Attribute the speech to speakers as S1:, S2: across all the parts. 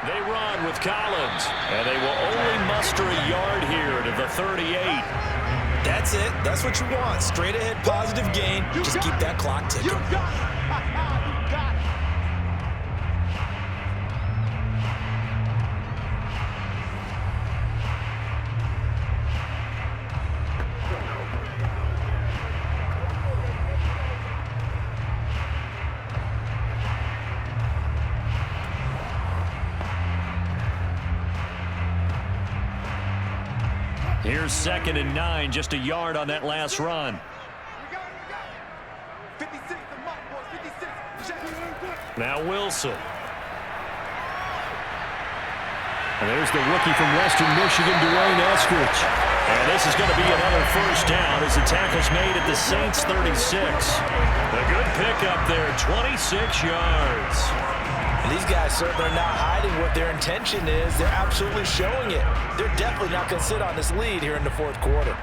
S1: They run with Collins, and they will only muster a yard here to the 38.
S2: That's it. That's what you want. Straight ahead, positive gain. Just keep that clock ticking.
S1: Here's 2nd and 9, just a yard on that last run. Now Wilson. And there's the rookie from Western Michigan, Dwayne Eskridge. And this is going to be another first down as the tackle's made at the Saints 36. A good pickup there, 26 yards.
S2: And these guys certainly are not hiding what their intention is. They're absolutely showing it. They're definitely not going to sit on this lead here in the fourth quarter.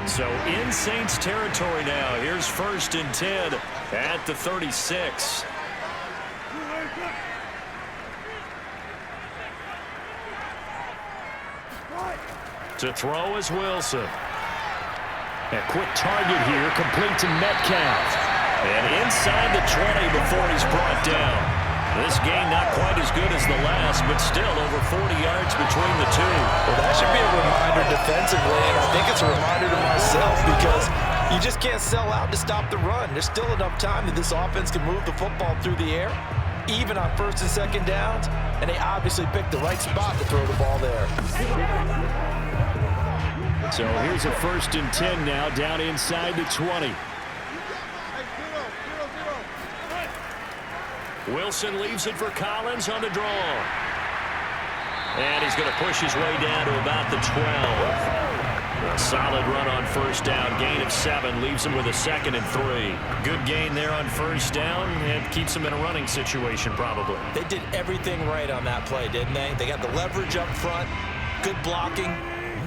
S1: So in Saints territory now. Here's 1st and 10 at the 36. To throw is Wilson. A quick target here, complete to Metcalf. And inside the 20 before he's brought down. This gain not quite as good as the last, but still over 40 yards between the two.
S2: Well, that should be a reminder defensively, and I think it's a reminder to myself because you just can't sell out to stop the run. There's still enough time that this offense can move the football through the air, even on 1st and 2nd downs, and they obviously picked the right spot to throw the ball there.
S1: So here's a 1st and 10 now, down inside the 20. Wilson leaves it for Collins on the draw. And he's going to push his way down to about the 12. A solid run on 1st down, gain of 7, leaves him with a 2nd and 3. Good gain there on 1st down, and keeps him in a running situation probably.
S2: They did everything right on that play, didn't they? They got the leverage up front, good blocking,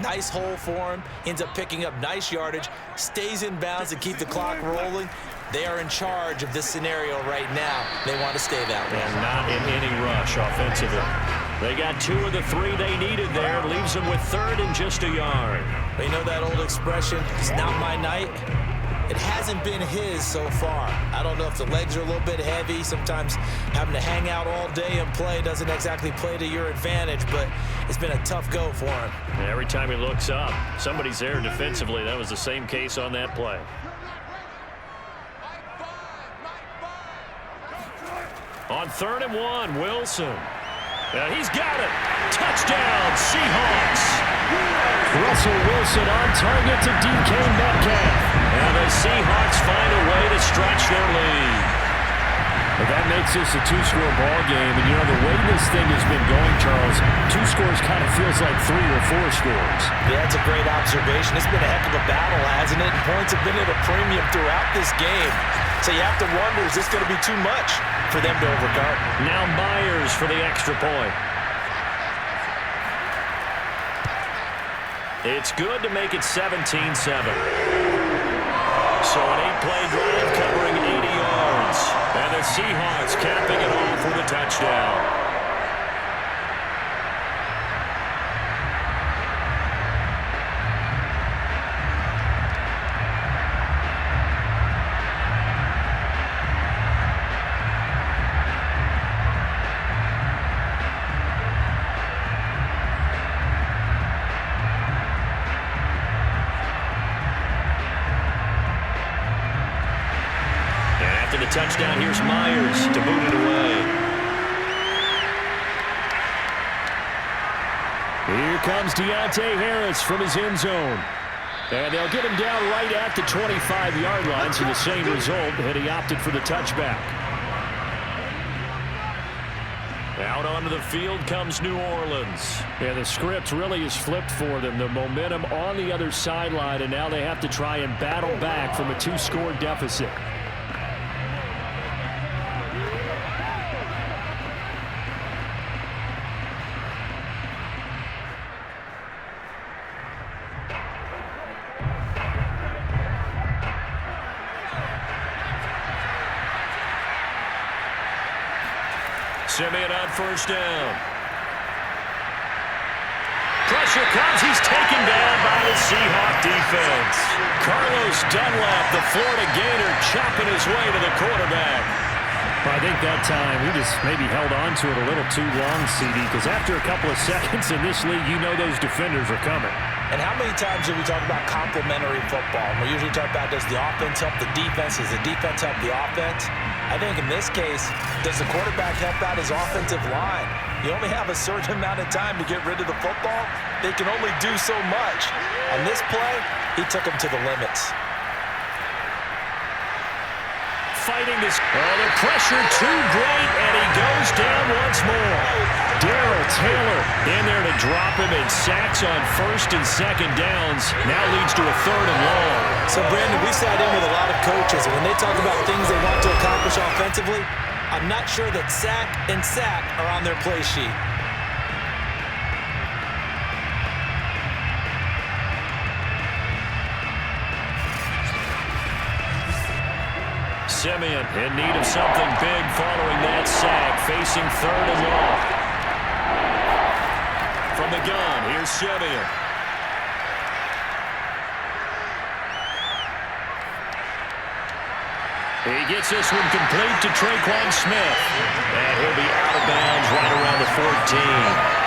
S2: nice hole for him, ends up picking up nice yardage, stays in bounds to keep the clock rolling. They are in charge of this scenario right now. They want to stay that way.
S1: And not in any rush offensively. They got 2 of the 3 they needed there. Leaves them with 3rd and just a yard.
S2: You know that old expression, it's not my night? It hasn't been his so far. I don't know if the legs are a little bit heavy. Sometimes having to hang out all day and play doesn't exactly play to your advantage, but it's been a tough go for him.
S1: Every time he looks up, somebody's there defensively. That was the same case on that play. On 3rd and 1, Wilson. He's got it. Touchdown, Seahawks. Russell Wilson on target to DK Metcalf. And the Seahawks find a way to stretch their lead.
S3: Well, that makes this a 2-score ball game. And, you know, the way this thing has been going, Charles, 2 scores kind of feels like 3 or 4 scores.
S2: Yeah, that's a great observation. It's been a heck of a battle, hasn't it? Points have been at a premium throughout this game. So you have to wonder, is this going to be too much for them to overcome?
S1: Now Myers for the extra point. It's good to make it 17-7. So an 8-play drive covering 80 yards. And the Seahawks capping it off with a touchdown. Touchdown, here's Myers to boot it away.
S3: Here comes Deontay Harris from his end zone. And they'll get him down right at the 25-yard line, so the same result, and he opted for the touchback.
S1: Out onto the field comes New Orleans.
S3: Yeah, the script really is flipped for them. The momentum on the other sideline, and now they have to try and battle back from a 2-score deficit.
S1: Simeon on first down. Pressure comes. He's taken down by the Seahawk defense. Carlos Dunlap, the Florida Gator, chopping his way to the quarterback.
S3: I think that time he just maybe held on to it a little too long, CD, because after a couple of seconds in this league, you know those defenders are coming.
S2: And how many times do we talk about complementary football? We usually talk about, does the offense help the defense? Does the defense help the offense? I think in this case, does the quarterback help out his offensive line? You only have a certain amount of time to get rid of the football. They can only do so much. On this play, he took him to the limits.
S1: Fighting this. Oh, the pressure too great, and he goes down once more. Darrell Taylor in there to drop him, and sacks on first and second downs. Now leads to a third and long.
S2: So, Brandon, we sat in with a lot of coaches, and when they talk about things they want to accomplish offensively, I'm not sure that sack and sack are on their play sheet.
S1: Simeon in need of something big following that sack, facing third and long. From the gun, here's Simeon. He gets this one complete to Traquan Smith. And he'll be out of bounds right around the 14.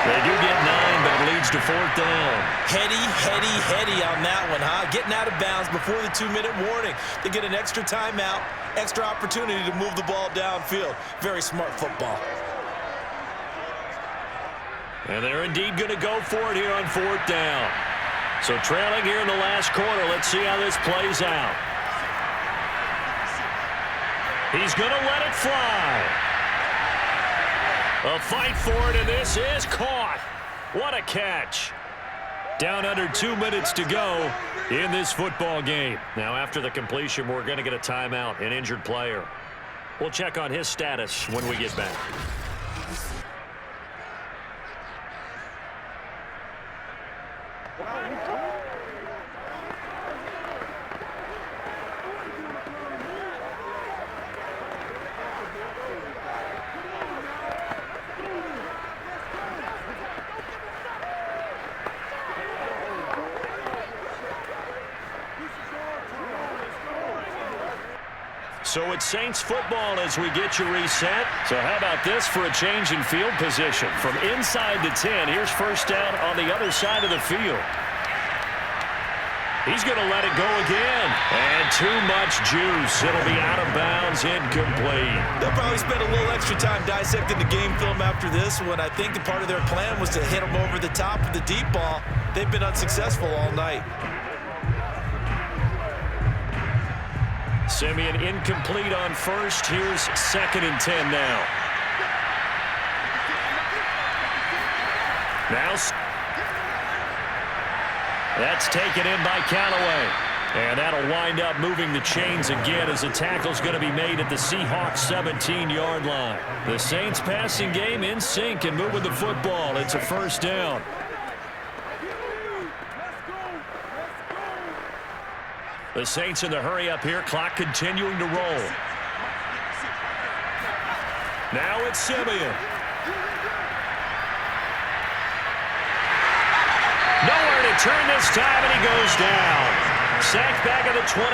S1: They do get 9, but it leads to fourth down.
S2: Heady on that one, huh? Getting out of bounds before the 2-minute warning. They get an extra timeout, extra opportunity to move the ball downfield. Very smart football.
S1: And they're indeed going to go for it here on fourth down. So trailing here in the last quarter. Let's see how this plays out. He's going to let it fly. A fight for it, and this is caught. What a catch. Down under 2 minutes to go in this football game. Now, after the completion, we're going to get a timeout, an injured player. We'll check on his status when we get back. So it's Saints football as we get you reset. So how about this for a change in field position? From inside the 10, here's first down on the other side of the field. He's going to let it go again. And too much juice. It'll be out of bounds, incomplete.
S2: They'll probably spend a little extra time dissecting the game film after this one. I think the part of their plan was to hit them over the top of the deep ball. They've been unsuccessful all night.
S1: Simeon incomplete on first. Here's second and 10 now. Now that's taken in by Callaway. And that'll wind up moving the chains again as the tackle's going to be made at the Seahawks 17-yard line. The Saints passing game in sync and moving the football. It's a first down. The Saints in the hurry up here. Clock continuing to roll. Now it's Simeon. Nowhere to turn this time, and he goes down. Sacked back at the 29.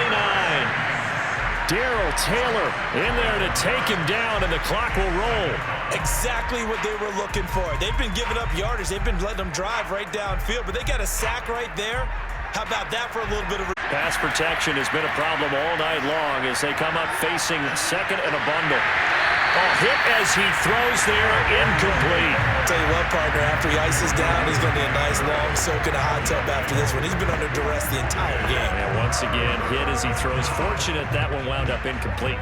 S1: Darrell Taylor in there to take him down, and the clock will roll.
S2: Exactly what they were looking for. They've been giving up yardage. They've been letting them drive right downfield, but they got a sack right there. How about that for a little bit of...
S1: Pass protection has been a problem all night long as they come up facing second and a bundle. Oh, hit as he throws there, incomplete.
S2: Tell you what, partner, after he ices down, he's going to be a nice long soak in a hot tub after this one. He's been under duress the entire game.
S1: And once again, hit as he throws. Fortunate that one wound up incomplete.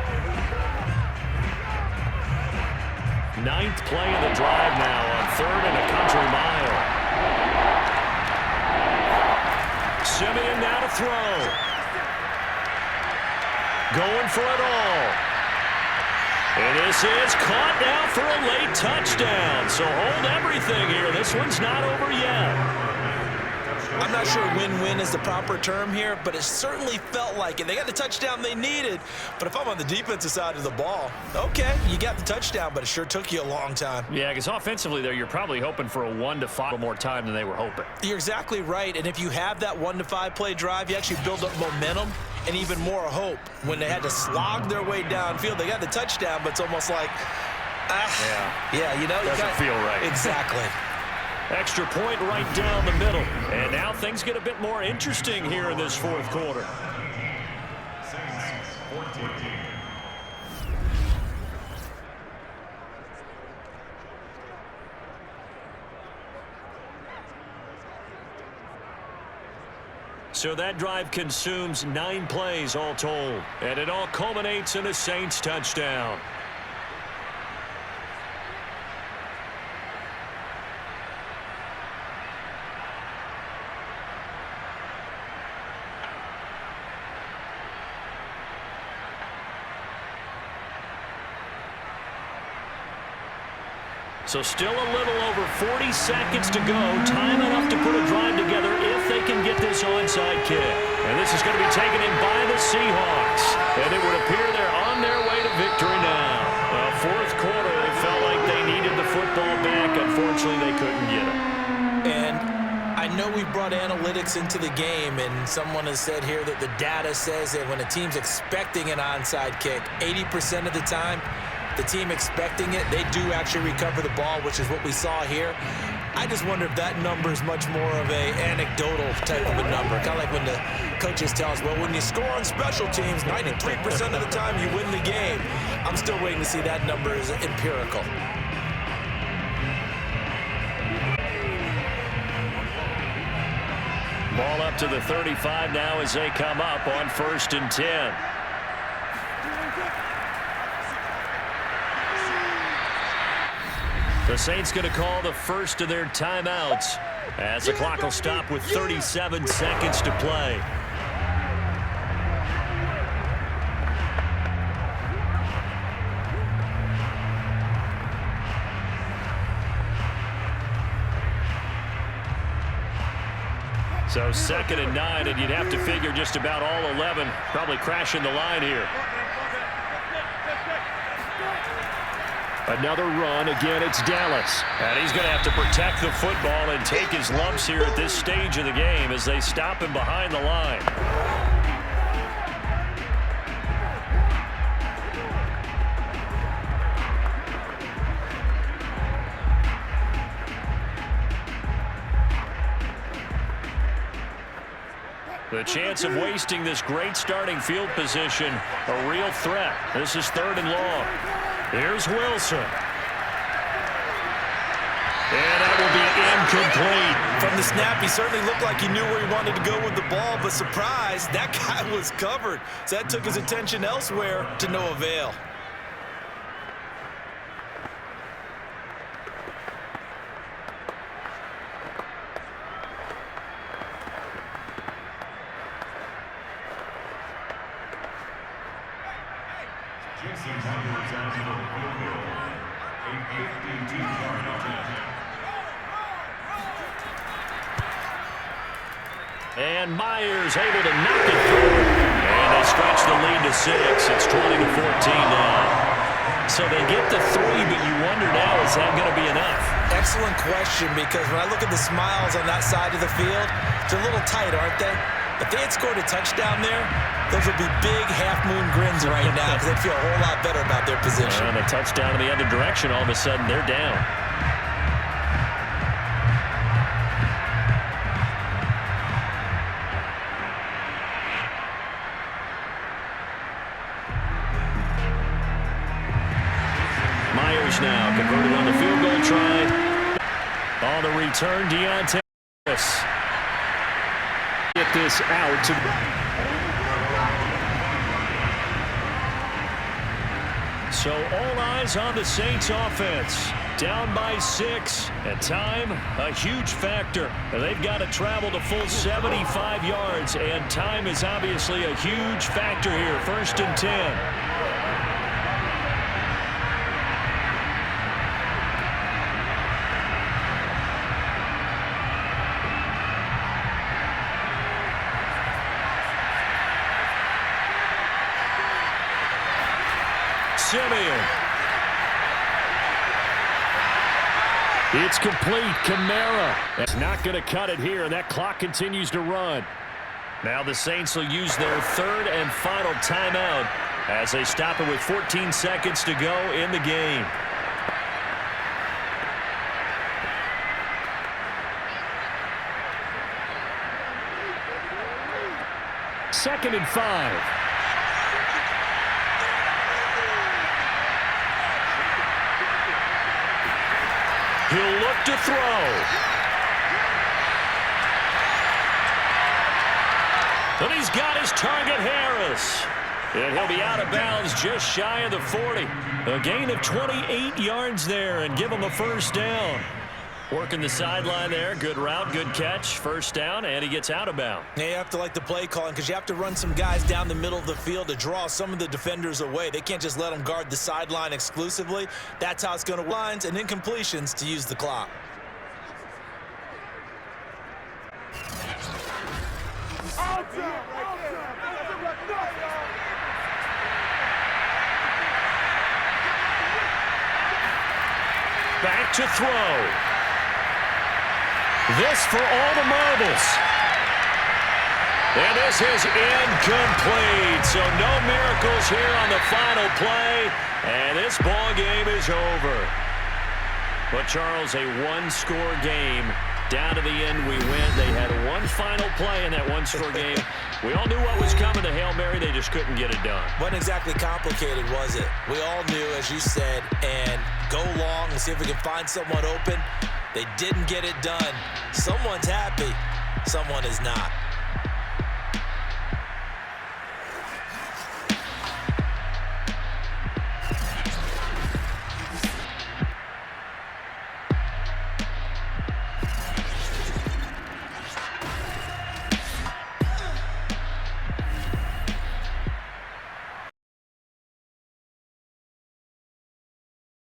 S1: Ninth play of the drive now on third and a country mile. Simeon now to throw. Going for it all. And this is caught now for a late touchdown. So hold everything here. This one's not over yet.
S2: I'm not sure win-win is the proper term here, but it certainly felt like it. They got the touchdown they needed, but if I'm on the defensive side of the ball, okay, you got the touchdown, but it sure took you a long time.
S3: Yeah, because offensively there, you're probably hoping for a 1-5 more time than they were hoping.
S2: You're exactly right, and if you have that 1-5 play drive, you actually build up momentum and even more hope. When they had to slog their way downfield, they got the touchdown, but it's almost like, yeah, you know.
S3: Doesn't feel right.
S2: Exactly.
S3: Extra point right down the middle. And now things get a bit more interesting here in this fourth quarter. So that drive consumes 9 plays all told. And it all culminates in a Saints touchdown. So still a little over 40 seconds to go. Time enough to put a drive together if they can get this onside kick. And this is going to be taken in by the Seahawks. And it would appear they're on their way to victory now. Fourth quarter, they felt like they needed the football back. Unfortunately, they couldn't get it.
S2: And I know we brought analytics into the game, and someone has said here that the data says that when a team's expecting an onside kick, 80% of the time, the team expecting it, they do actually recover the ball, which is what we saw here. I just wonder if that number is much more of a anecdotal type of a number. Kind of like when the coaches tell us, well, when you score on special teams, 93% of the time you win the game. I'm still waiting to see that number is empirical.
S3: Ball up to the 35 now as they come up on 1st and 10. The Saints going to call the first of their timeouts as the clock will stop with 37 seconds to play. So 2nd and 9, and you'd have to figure just about all 11 probably crashing the line here. Another run. Again, it's Dallas. And he's going to have to protect the football and take his lumps here at this stage of the game as they stop him behind the line. The chance of wasting this great starting field position, a real threat. This is 3rd and long. Here's Wilson. And that will be incomplete.
S2: From the snap, he certainly looked like he knew where he wanted to go with the ball, but surprise, that guy was covered. So that took his attention elsewhere to no avail.
S3: And Myers able to knock it through. And they stretch the lead to 6. It's 20-14 now. So they get the 3, but you wonder now, is that going to be enough?
S2: Excellent question, because when I look at the smiles on that side of the field, they're a little tight, aren't they? If they had scored a touchdown there, those would be big half-moon grins right now because they'd feel a whole lot better about their position.
S3: And a touchdown in the other direction, all of a sudden they're down. Myers now converted on the field goal try. On the return, Deontay Harris. Get this out to so all eyes on the Saints offense. Down by 6 and time a huge factor. They've got to travel the full 75 yards and time is obviously a huge factor here. 1st and 10. Simeon. It's complete. Kamara. That's not going to cut it here, and that clock continues to run. Now the Saints will use their third and final timeout as they stop it with 14 seconds to go in the game. Second and 5. He'll look to throw. And he's got his target, Harris. And he'll be out of bounds just shy of the 40. A gain of 28 yards there and give him a first down. Working the sideline there. Good route, good catch. First down, and he gets out of bounds.
S2: Yeah, you have to like the play calling because you have to run some guys down the middle of the field to draw some of the defenders away. They can't just let them guard the sideline exclusively. That's how it's going to lines and incompletions to use the clock.
S3: Back to throw. This for all the marbles. And this is incomplete. So no miracles here on the final play. And this ball game is over. But, Charles, a one-score game. Down to the end, we win. They had one final play in that one-score game. We all knew what was coming to Hail Mary. They just couldn't get it done.
S2: Wasn't exactly complicated, was it? We all knew, as you said, and go long and see if we can find someone open. They didn't get it done. Someone's happy. Someone is not.